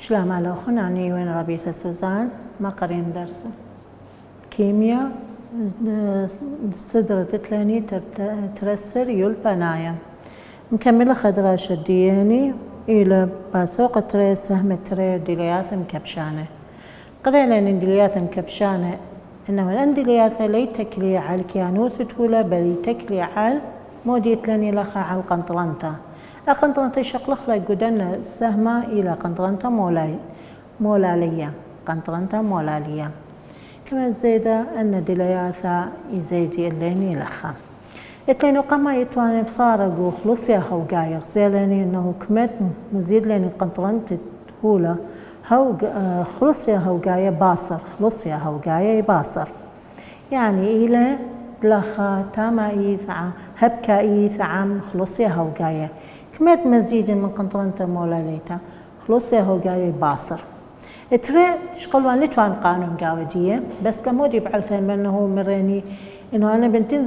شلا مالا خناني وين ربيثة سوزان ما قرين درس كيمياء صدر تتلاني ترسر يول بنايا مكملة خضرا شدياني إلى باسوق تري سهم تري دلياث مكبشانة قرينا إن دلياث مكبشانة إنه الأندلياث لي تكلي على الكيانوث تقوله بل تكلي على موديت لني لخا على القنطلنتا القنطلنتا شقلخ لا يقودن سهمة إلى قنطلنتا مولالية قنطلنتا مولالية كما زيدا أن دلياثا يزيدي الليني لخا اتلينو قما يتواني بصارقو خلصيا هو قايق زيلاني انه كمت مزيد لاني قنطرنت هولا هو خلصيا هو قاية باصر خلصيا هو قاية باصر يعني إلى لخا تاما إيثعا هبكا إيثعا خلصيا هو قاية كمت مزيد من قنطرنت مولا ليتا خلصيا هو قاية باصر اتري تشقلوان لتوان قانون قاودية بس لمودي بعلثين بأنه مريني إنه أنا بنتين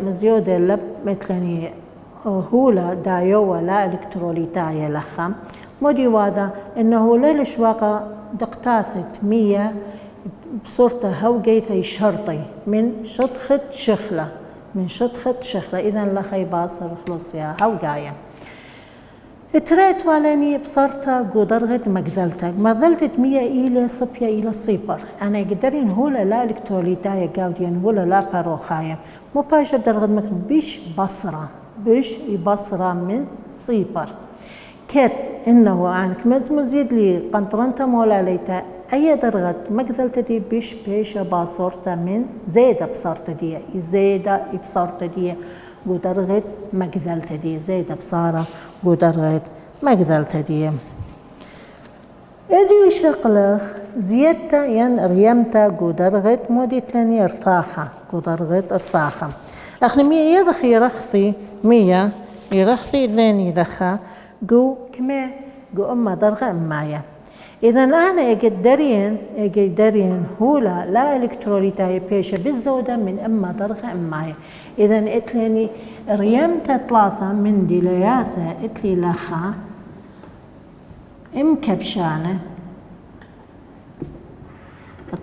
مزيودة لب مثلني هولا دايوة لا إلكتروليتاية لخم مودي واذا إنه ليلش واقع دقتاثت 100 بصورته هو قيثي شرطي من شطخة شخلة إذا لخي باصر خلصيها هو قايم اتريت والاني بصرتا قدرغت مقذلتك 100 إلى صبية إلى صيبر أنا قدرين هولا لا إلكتروليتايا قاوديان هولا لا باروخايا مو باش بدرغت مكتب بيش بصرة من صيبر كت إنه عنك مزيد لي قنطرنتا مولا ليتا أي درغت مقذلتدي بيش باصورتا من زيادة بصرتا دي زيادة بصرتا دي قدرغت مقذلتدي زيادة بصارة قدرغت مقذلتدي إدي شقلخ زيادة ين ريمتا قدرغت موديت لني قدرغت ارثاخة أخني 100 يدخي رخصي 100 يرخصي لني دخا قو كما قو أما درغة أمايا إذا أنا أقدرين هولا لا إلكتروليتاي بيشة بالزودة من أما درغة أمايا إذا إتلاني ريمتا 3 من دلياثة إتلي لخا مكبشانة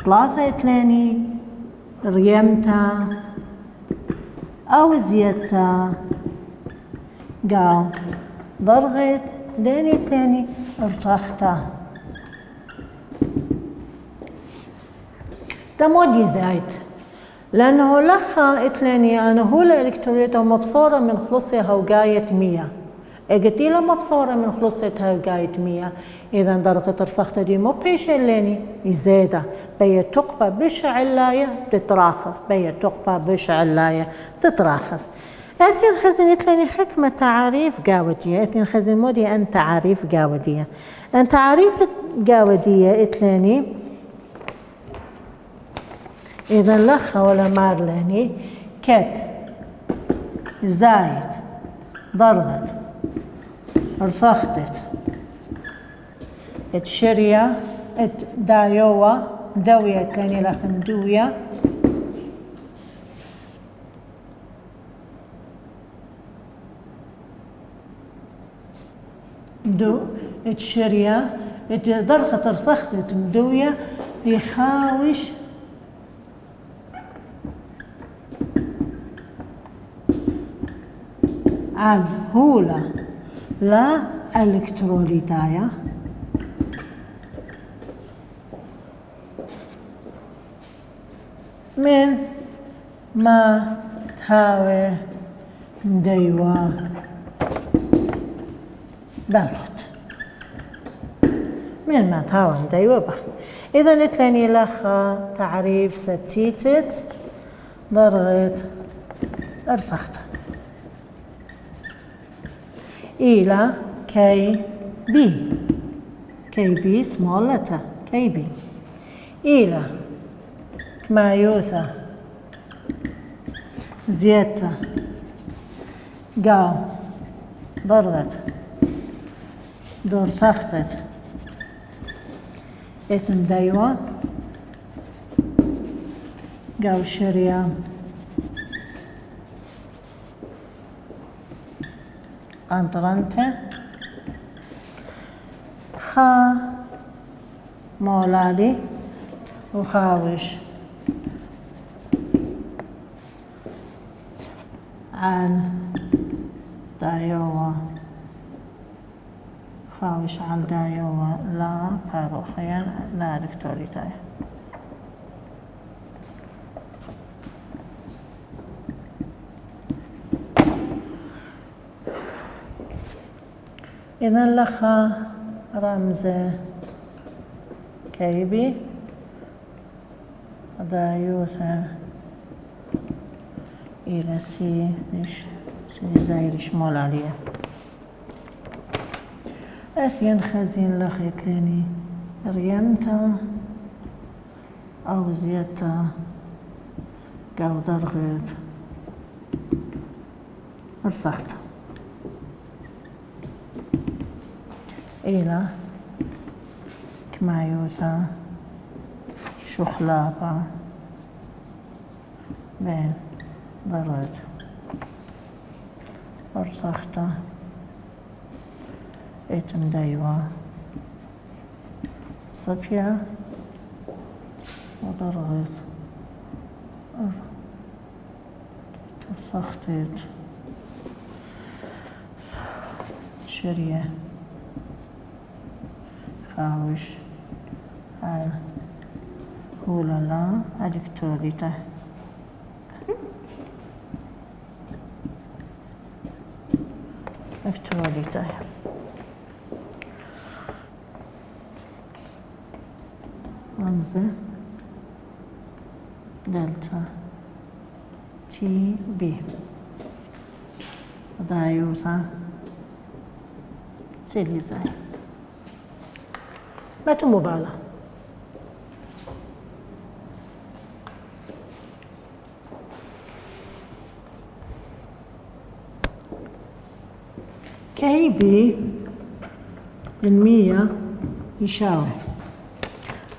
3 إتلاني ريمتا أو زيادتا قاو ضرغت لاني إتلاني ارتختا ده مودي زايد لأنه لخا إتلاني أنا هولا إلكتروليتا ومبصورة من خلصها وقاية 100 إقتيلا مبصورة من خلصتها وقاية 100 إذا درجة ارفخت دي مو بيش الليني يزيدا بي تقبى بش علاية تتراخف أثين خزن إتلاني حكمة تعاريف قاودية أثين خزن مودي أن تعاريف قاودية أن تعاريف قاودية إتلاني إذا لخا ولا مارلاني كت زايد ضربت ارفختت اتشريا دايوة دوية تاني لخم دوية اتشريا ضرخت ارفختت مدوية يخاوش عن هولا لا إلكتروليتايا من ما تهاوي ديوة بلخت من ما تهاوي ديوة بخت إذا نتلاني لخا تعريف ستيتت ضرغت ارفخت إلى كي بي small letter كي بي إلى كمايوثا زيتا قاو ضرغت دور ثختت اتم دايوة قاو شريا قنطرنته خا مولالي وخاوش عن دايوة خاوش عن دايوة لا باروخيا لا دكتوريتاي إذا لخا رمز كيبي دايوثا إلى سي زايرش مول عليه أثين خزين لخيت لاني ريمتا أو زيتا قاو درغت ارسخت إلى كمايوثا شخلابا بين ضرد ارسخته اتم دايوة صبيا وضرغت ارسختت شرية خاوش على هولا لا أدكتوريته أكتوريته رمز دلتا تي بي دايوثا سيليزاي ما تمبالغ كي بي المية يشاوي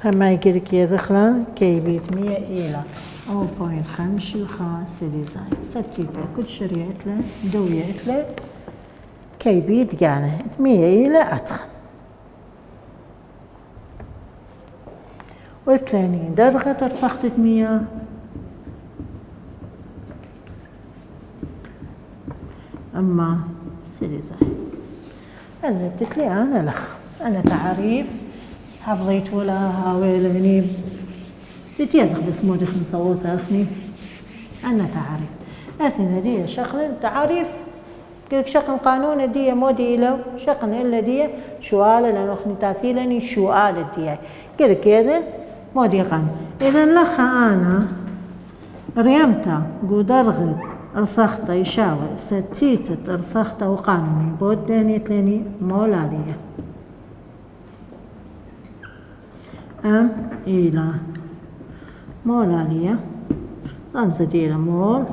هما يقولك يدخل كي بي 100 إلى 0.5 سيليزاي ستيتا كل شريعت له دويت له كي بي تقانه 100 إلى أدخل والثاني درغت ارفخت 100 أما سيليزاي أنا قلت لي أنا لخ أنا تعريف حفظيت ولا هاويل غنيب تتيذخ بس مودخ مصوثة أخني أنا تعريف أثنى دي شغل تعريف قلت شقن قانون دي مودي لو شقن إلا دي شوال لأنه أخني تاثيلني شوال دي قلت كذا مودي قانون إذا لخ أنا ريمتا قدرغد ارثخت يشاوي ستيتت ارثخت وقانوني بوداني تلاني مولالية أم إلى مولالية رمز ديلا مول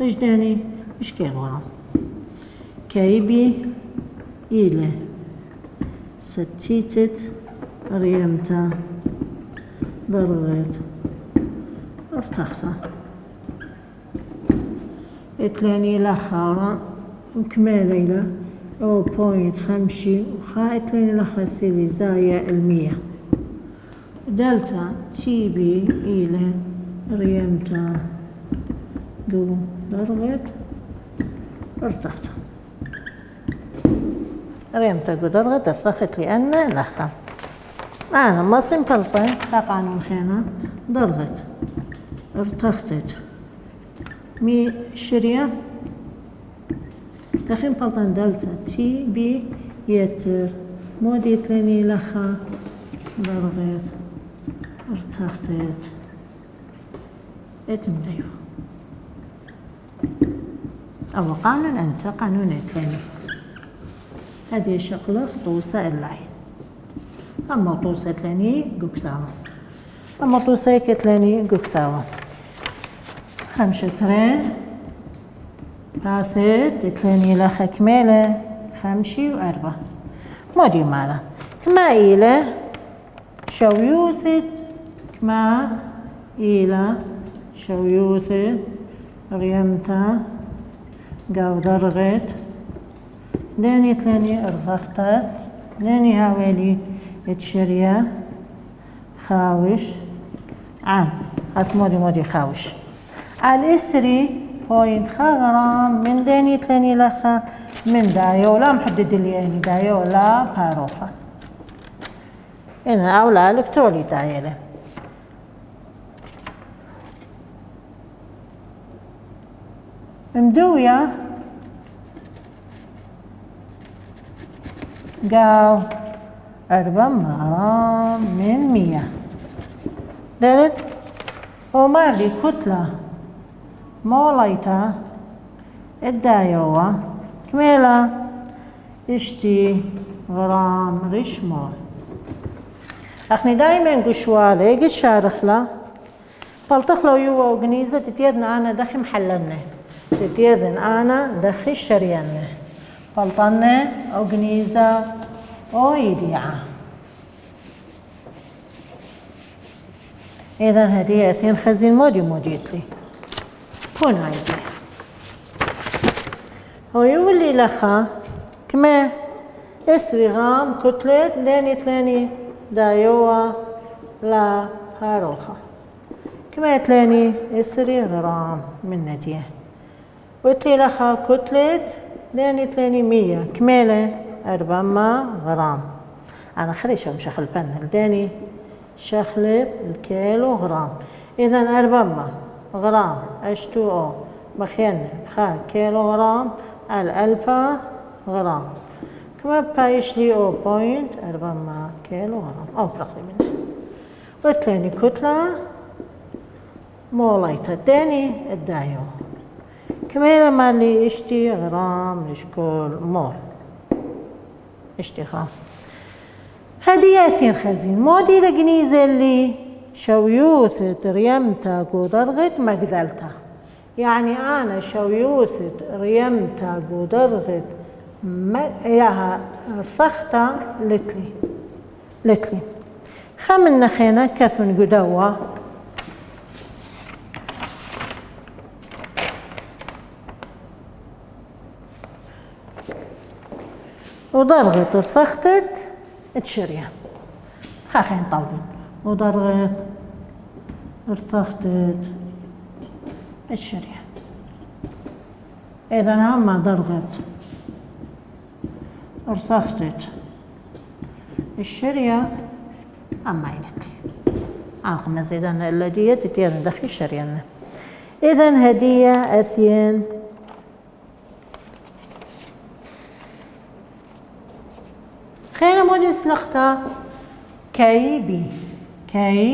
وجداني إيش كيف ورا كيبي إلى ستيتت ريمتا برغد ارتخته اتلاني لخارة مكملة إلى 0.5 وخا اتلاني لخا سيليزايا 100 دلتا تي بي إلى ريمتا قو درغت ارتخت ريمتا قو درغت ارتخت لأن لخا أنا ما سمبلطة قانون خينا درغت ارتختت مي شرية دخين بلطان دلتا تي بي يتر مودي تلاني لخا درغت ارتختت اتم ديو أو قانون أنت قانون تلاني هذه شقلة خطوصة اللاي أما طوسة تلاني قكتاوة أما طوسة كتلاني قكتاوة خمسة ترين باثت تلاني لخا كميلة 5 و4 مودي مالا كما إلى شويوثت كما إلى شويوثت ريمتا قاو درغت لاني تلاني ارضختت لاني هاويلي اتشريا خاوش عن مودي خاوش على إسري بوينت غرام من ديني تلاني لخا من دايولا محدد لي يعني دايولا باروخا هنا أولا لكتولي تايلة مدوية قاو 4 غرام من 100 دلت ومالي كتلة موليتا الدايوة كميلة اشتي غرام رشمول أخني دايما قشوالي قد شارخلا فالتخلو يوا وقنيزة تتيذن أنا دخي محلنا تتيذن أنا دخي الشريانة فالطنة وقنيزة ويديعة إذا هذه أثين خزين موديتلي هون عيدي هو يولي لخا كما 10 غرام كتلة داني تلاني دايوة لا هاروخا كما تلاني 10 غرام من نديه وتلي لخا كتلة داني تلاني 100 كمالة 400 غرام أنا خليش مشخل بنل داني شخلب الكيلو غرام إذا 400 غرام H2O مخينة بخا كيلو غرام على 1000 غرام كما بايش لي 0.400 كيلو غرام أو برقلي منه وتلاني كتلة موليتا داني الدايو كما لما لي اشتي غرام لشكل مول اشتي غرام هدي أثين خزين مودي لقنيزة اللي شويوثة ريمتا قدرغت مقذلتا يعني أنا شويوثة ريمتا قدرغت ياها رثختا لتلي خمن نخينا كثن قدوة وضرغت رثختت تشريا خاخين طولين وضرغت ارتختت الشريعة إذا هم ضرغت ارتختت الشريعة أما يلتلي عقم زيدان الذي تتيرن دخل الشريعة إذا هدية أثين خير مودي سلختا كي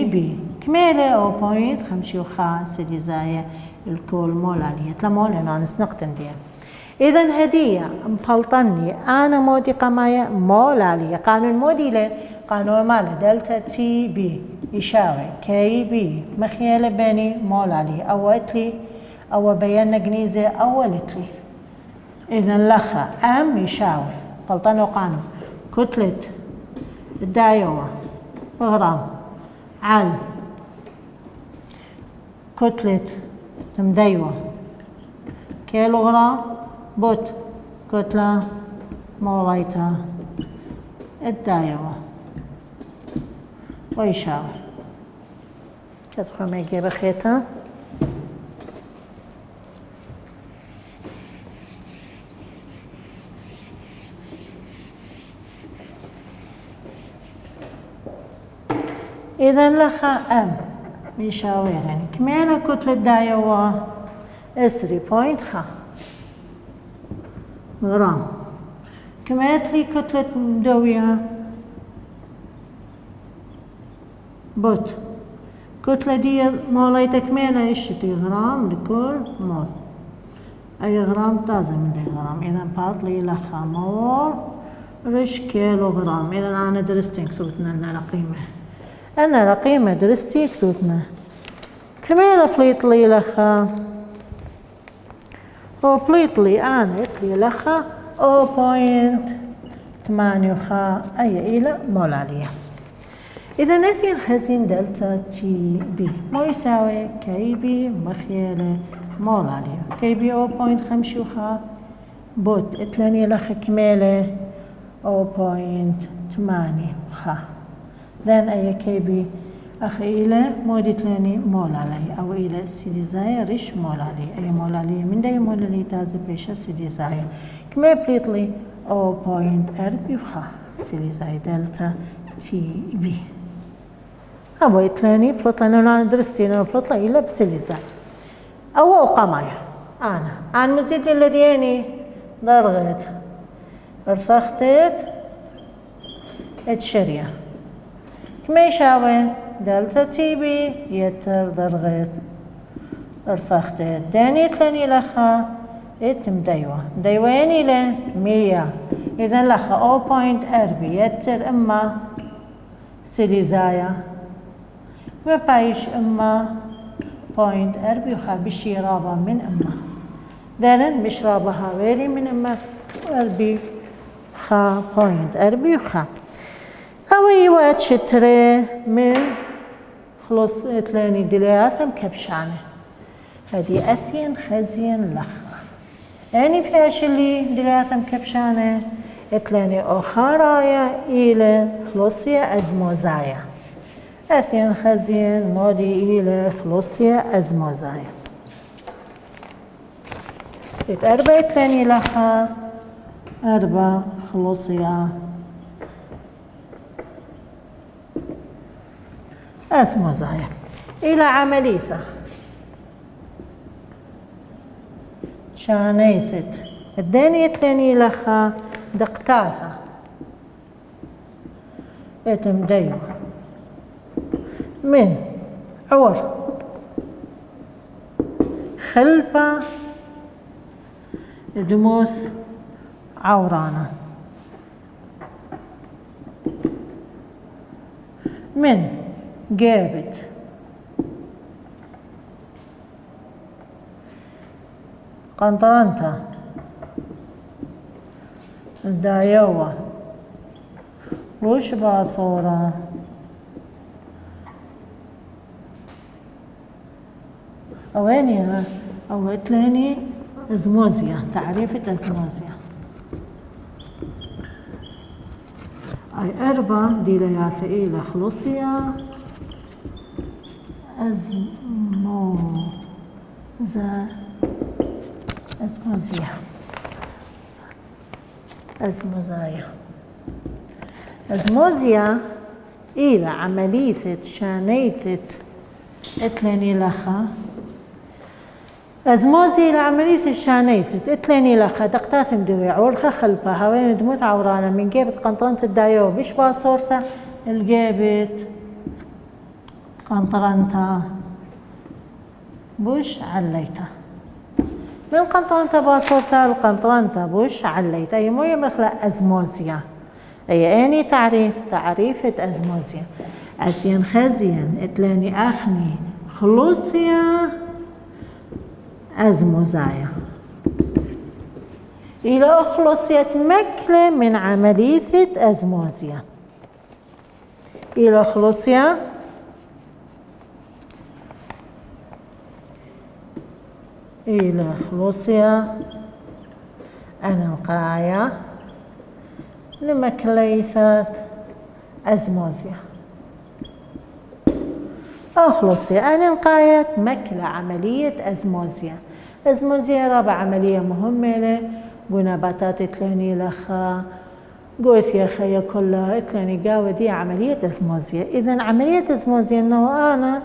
بي كميلة 0.55 ديزاية الكل مول عليها 3 مول هنا نسنقتن دي إذا هدية مبلطني أنا مودي قماية مول عليها قانون مودي له قانون ماله دلتا تي بي يشاوي كي بي مخيلة بيني مول عليها أو اتلي أو بيانا قنيزة أو لتلي إذا لخا أم يشاوي بلطنه قانون كتلة الدايوة غرام على كتلة مدايوة كيلو غرام بوت كتلة موليتا الدايوة ويشاوي كتخو ما يجيب خيطة إذا لخا أم يشاوي يعني كمية كتلة دايوة 3.5 غرام كمية لي كتلة مدوية بوت كتلة دي موليتا كمية اشتي غرام لكل مول أي غرام تازة من دي غرام إذا بات لي لخا مول رش كيلو غرام إذا أنا درستين كتبتنا لنا قيمة أنا لقيمة درستي كتوتنا كمية بليط لي لخا هو بليط لي أنا اتلي لخا 0.8 أي إلى مول عليها إذا نثي الخزين دلتا تي بي مو يساوي كي بي مخيلة مول عليها كي بي 0.5 بوت اتلاني لخا كميلة 0.8 ذن أي كي بي أخي إلى مودي تلاني مولالي أو إلى سيديزايا ريش مولالي أي مولالي من داي مولالي تازي بيشا سيديزايا كما بليطلي أو بوينت أربيوخا سيديزايا دلتا تي بي أبو إتلاني بلطلاني أنا درستين بلطلا إلى بسيديزايا أو قمايا أنا مزيد الذياني ضرغت ارثختت اتشريا كما يشاوي دلتا تي بي يتر ضرغت ارثختت داني تلاني لخا اتم ديواني له 100 إذا لخا أو بوينت أربي يتر إما سيليزايا وبايش إما بوينت أربي وخا بشي رابا من إما دارن مش رابا هاويري من إما أربي خا بوينت أربي وخا أوي وقت شتري من خلص تلاني دلياثم كبشانة هذه أثين خزين لخا يعني فيش اللي دلياثم كبشانة تلاني أخرايا إلى خلصية أزموزايا أثين خزين مودي إلى خلصية أزموزايا أربع تلاني لخا أربع خلصية أزموزايا إلى عمليثة شانيثت الدانية تلاني لخا دقتاثة اتم ديو من عور خلبة دموث عورانة من جابت قنطرنتا الدايوة وش باصورة أواني أو تلاني أزموزيا تعريفة أزموزيا أي أربع ديلياث إلى خلصية أزموزيا إلى عملية شانيثة اتلاني لخا أزموزي إلى عملية شانيثة اتلاني لخا دقتات مدوية عورخة خلبها هاوين دموث عورانة من جيبت قنطرنة الدايو بيش باصورته الجيبت قنطرنتا بوش عليتا من قنطرنتا باصورتا القنطرنتا بوش عليتا أي مو يمخلا أزموزيا أي أني تعريفة أزموزيا أثين خزين اتلاني أخني خلوصيا أزموزايا إلى أخلصية مكلة من عملية أزموزيا إلى أخلصية أنقايا لمكليثة أزموزيا أخلصية أنقاية مكلة عملية أزموزيا رابع عملية مهمة ونباتات تلاني لخا قوثيا خيا كلها تلاني قاوة دي عملية أزموزيا إذن عملية أزموزيا إنه أنا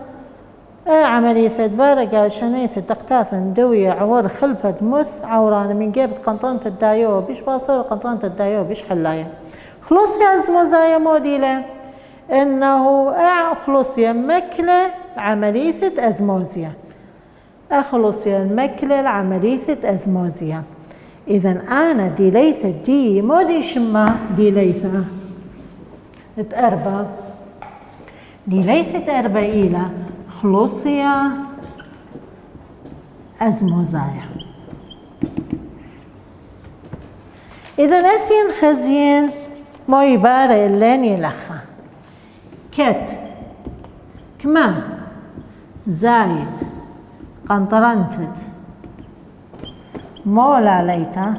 عملية بارقة شنيثة دقتاثة دوية عور خلفة دمث عورانة من جيبت قنطرنة الدايو بيش باصور قنطرنة الدايو بيش حلاية خلص يا أزموزايا موديلة إنه أخلصيا مكلة عملية أزموزيا أخلصيا مكلة عملية أزموزيا إذن أنا ديليثة دي مودي شما ديليثة تأربى ديليثة أربى إلى خلصيا أزموزايا إذن أثين خزين مو يبارة اللاني لخا كت كما زايد قنطرنتت مولا ليتا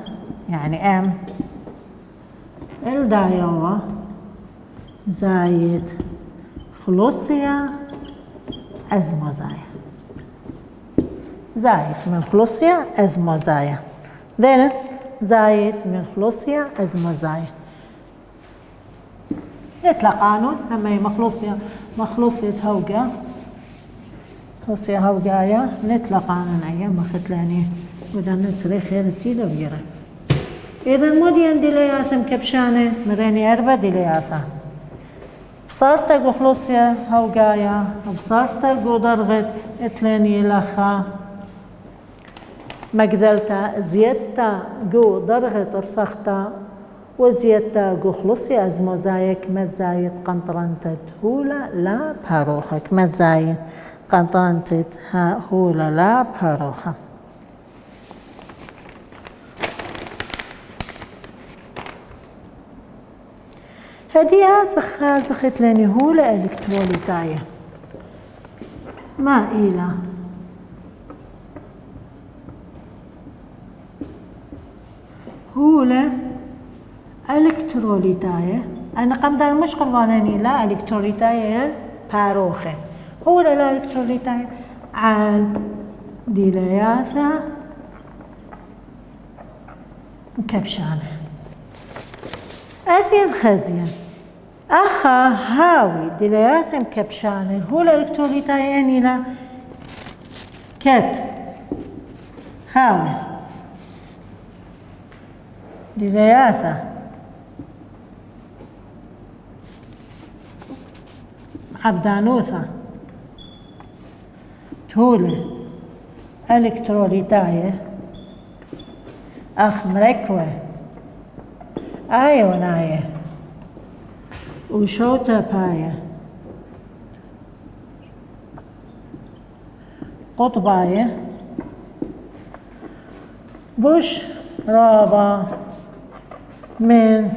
يعني ام الدايوة زايد خلصيا از مزايا زايد من خلصية از مزايا then زايد من خلصية از مزايا يطلع قانون أما مخلوصية هوقة خلصية هوقايا نطلع قانون أيام مختلاني ودان نتري خير التيلة ويرا إذا موديان ديلياثم كبشانة مريني أربع ديلياثا بصارتا قو خلصية هوقايا بصارتا قو درغت اتلاني لخا مقدلتا زيادتا قو درغت ارثختا وزيادتا قو خلصية از مزايك مزايد قنطرنتت هولا لا باروخك مزايد قنطرنتت هولا لا باروخة هدية ثخازخت لاني هولا الكتروليتاية ما إلى هولا الكتروليتاية أنا قمدان مش قلواناني لا الكتروليتاية باروخة هولا لا الكتروليتاية عال ديلياثة مكبشانة أثير خزين أخا هاوي ديلياثة مكبشانة هولا الكتروليتاية يعني لا كت هاوي ديلياثة عبدانوثة تولي الكتروليتاية أخ مركوة آية وناية وشوتا باية قطباية بوش رابا من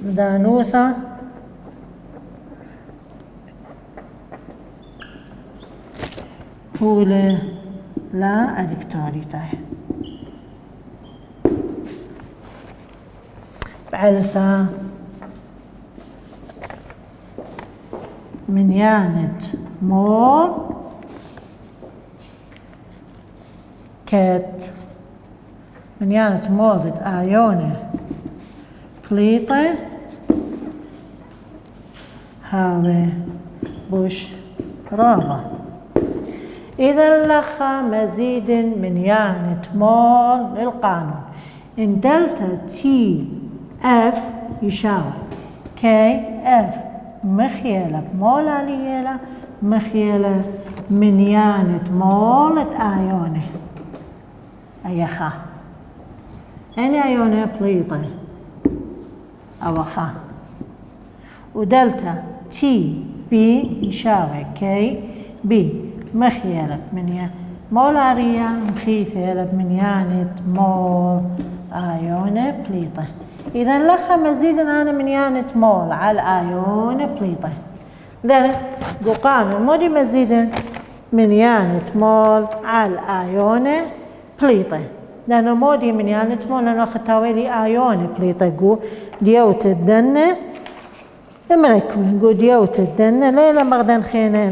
دانوثة هولة لا الكتروليتاية بعلثة من يانت مول كات من يانت مول آيونة بليطة هاوي بوش رابع إذا لخا مزيد من يانت مول للقانون إن دلتا تي اف يساوي كي اف مخيلة بمول عليها مخيلة من يانت مولة آيونة أيخا أني آيونة بليطة أو خا ودلتا تي بي يساوي كي بي مخيلة من يانت مول عريا مخيثة من يانت مول آيونة بليطة إذا لخا مزيد أنا من يانت مول على آيون بليطة إذا قانون مودي مزيد من يانت مول على آيون بليطة لأنه مودي من يانت مول لأنه ختاويلي آيون بليطة قو ديوت الدنة مركوه قو ديوت الدنة ليلة مغدن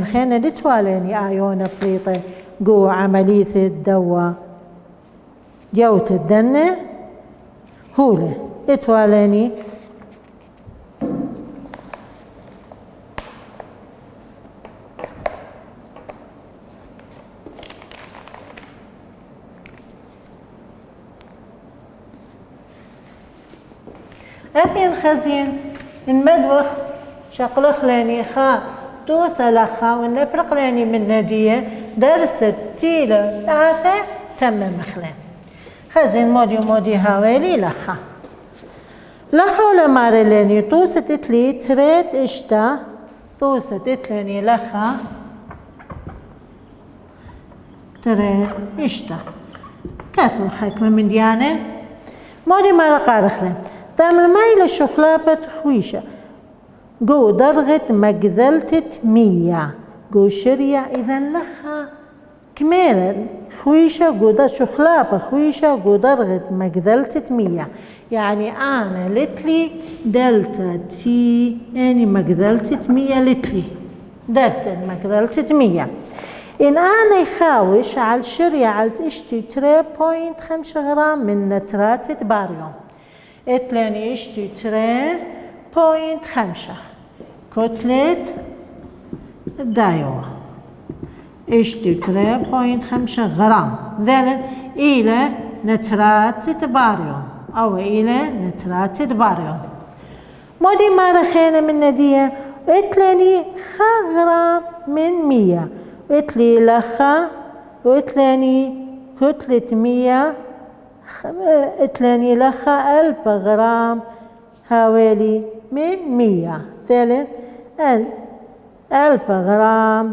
خينة دتواليني آيون بليطة قو عملية الدواء ديوت الدنة هولة اتوالاني أثين خزين المدوخ شقلخ لاني خا توسلخا ونفرق لاني من ندية درست تيلة ثلاثة تم مخلين خزين مودي هاويلي لخا ولا مارليني توست اتلي تريد اشتا توست اتلني لخا تريد اشتا كثو حكمة من ديانة مودي مارا قارخلين تعمل مايلة شخلابة خويشة قو درغت مقذلتت 100 قو شرية إذا لخا كميلة خويشة قو شخلابة خويشة قو درغت مقذلتت 100 يعني أنا لتلي دلتا تي يعني مقذلتت 100 لتلي درت المقدار 300. إن أنا يخاوش على الشرية على اشتي 3.5 غرام من نترات باريوم. اتلاني اشتي 3.5 كتلة دايوة اشتي 3.5 غرام ذلك إلى نترات باريوم أو إلى نترات باريوم. مودي ما رخينا من ندية اتلاني غرام من 100 اتلي لخا واتلاني كتلة 100 اتلاني لخا 1000 غرام حوالي من 100 ثالث 1000 غرام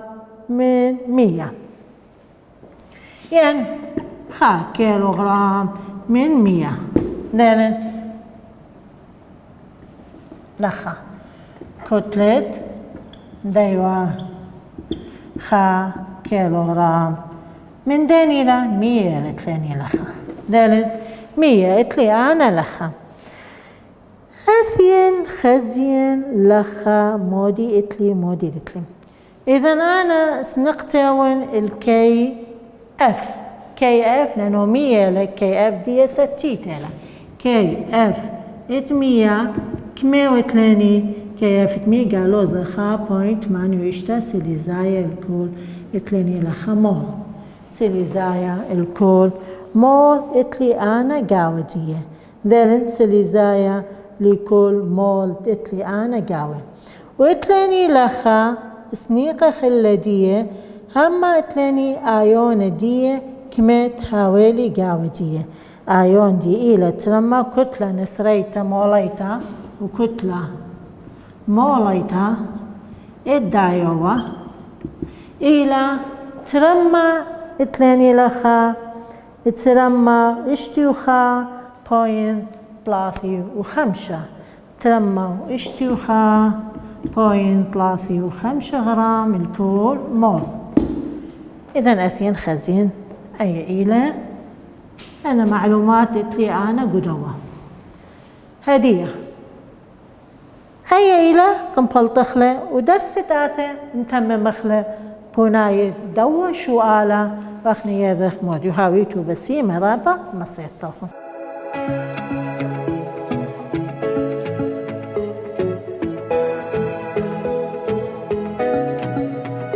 من 100 يعني خا كيلوغرام من 100 ثالث لخا كتلة دايوة خا كيلوغرام من داني لا 100 لتلاني لخا ثالث 100 اتلي أنا لخا أثين خزين لخا مودي اتلي مودي لتلي. إذا أنا سنقتون الكي اف كي اف لأنه 100 لكي اف دي ستيت لا كي اف 100 كمية وتلاني كي اف 100 قالوا زخا بوينت مانو يشتا سيليزايا الكل اتلاني لخا مول سيليزايا الكل مول اتلي أنا قاودية ذلك سيليزايا لكل مول اتلي أنا قاوي واتلاني لخا سنيقة خلدية هما اتلاني آيون دية كميت حوالي قاودية آيون دي إلى ترمى كتلة نثريتا موليتا وكتلة موليتا الدايوة إلى ترمى اتلاني لخا ترمى اشتيوخا بوينت 3.5 ترمى اشتيوخا بوينت 3.5 غرام الكل مول. إذا أثين خزين أي إلى أنا معلومات اتلي أنا قدوة هدية أي إلى قنبل طخلة ودرس تاثة نتم مخلة بناي دوا شو آلة وأخني يذخ مود يهاويتو بسي مرابا مصير طخو.